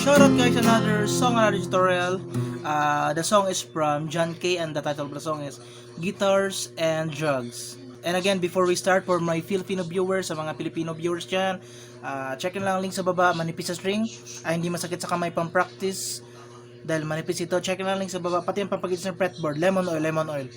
Shoutout guys, another song, another tutorial. The song is from John K and the title of the song is Guitars and Drugs. And again, before we start, for my Filipino viewers, sa mga Filipino viewers dyan, check lang ang link sa baba, manipis sa string, hindi masakit sa kamay pang practice, dahil manipis ito. Check lang ang link sa baba, pati ang pampagit ng fretboard, lemon oil.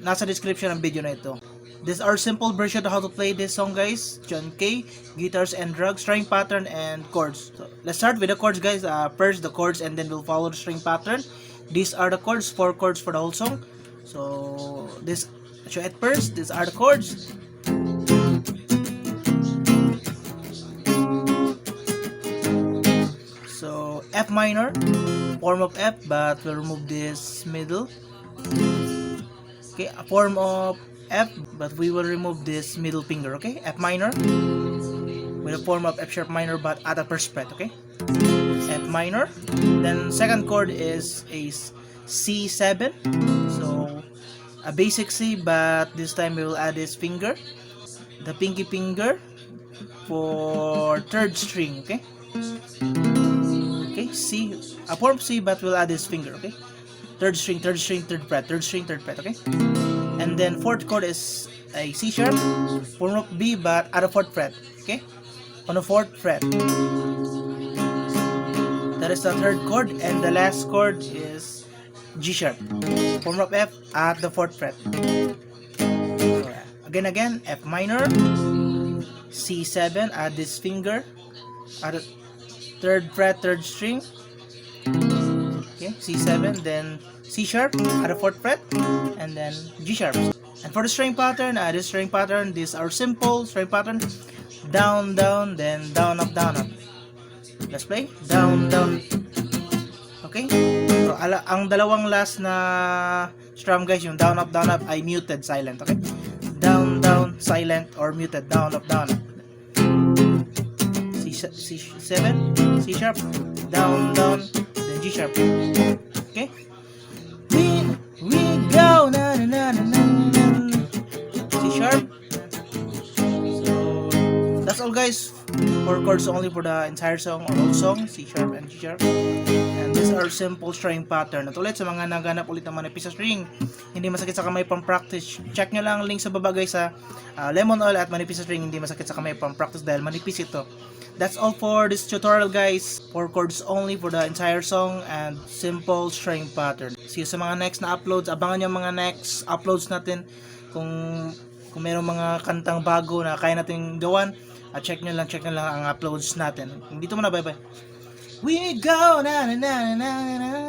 Nasa description ng video na ito. This is our simple version of how to play this song guys. John K, Guitars and Drugs, string pattern and chords. So, let's start with the chords guys. First the chords and then we'll follow the string pattern. These are the chords, 4 chords for the whole song. So at first, these are the chords. So F minor, form of F, but we'll remove this middle. Okay, a form of F, but we will remove this middle finger. Okay, F minor with a form of F sharp minor, but at the first fret. Okay, F minor. Then second chord is a C7. So a basic C, but this time we will add this finger, the pinky finger, for third string. Okay. Okay, C, a form C, but we'll add this finger. Okay, third string, third fret, third string, third fret. Okay. And then fourth chord is a C sharp, form of B, but at a fourth fret. Okay, on the fourth fret. That is the third chord, and the last chord is G sharp, form of F at the fourth fret. So, again, F minor, C7, add this finger at the third fret, third string. Okay, C7, then C sharp at the fourth fret, and then G sharp. And for the string pattern, this are simple string pattern: down, down, then down, up, down, up. Let's play down, down. Okay. So ang dalawang last na strum guys, yung down, up, ay muted, silent. Okay. Down, down, silent, or muted. Down, up, down, up. C7, C sharp, down, down, then G sharp. Okay. We go na na na na na. C sharp. So that's all guys. 4 chords only for the entire song or whole song. C sharp and G sharp. And these are simple string pattern. At ulit sa mga naghanap ulit ng manipis sa string, hindi masakit sa kamay pang practice, check nyo lang ang link sa baba guys sa lemon oil at manipis sa string. Hindi masakit sa kamay pang practice dahil manipis ito. That's all for this tutorial guys. 4 chords only for the entire song and simple string pattern. See you sa mga next na uploads. Abangan yung mga next uploads natin. Kung mayroong mga kantang bago na kaya natin gawan, check nyo lang ang uploads natin. Dito muna, bye bye. We go na na na na na.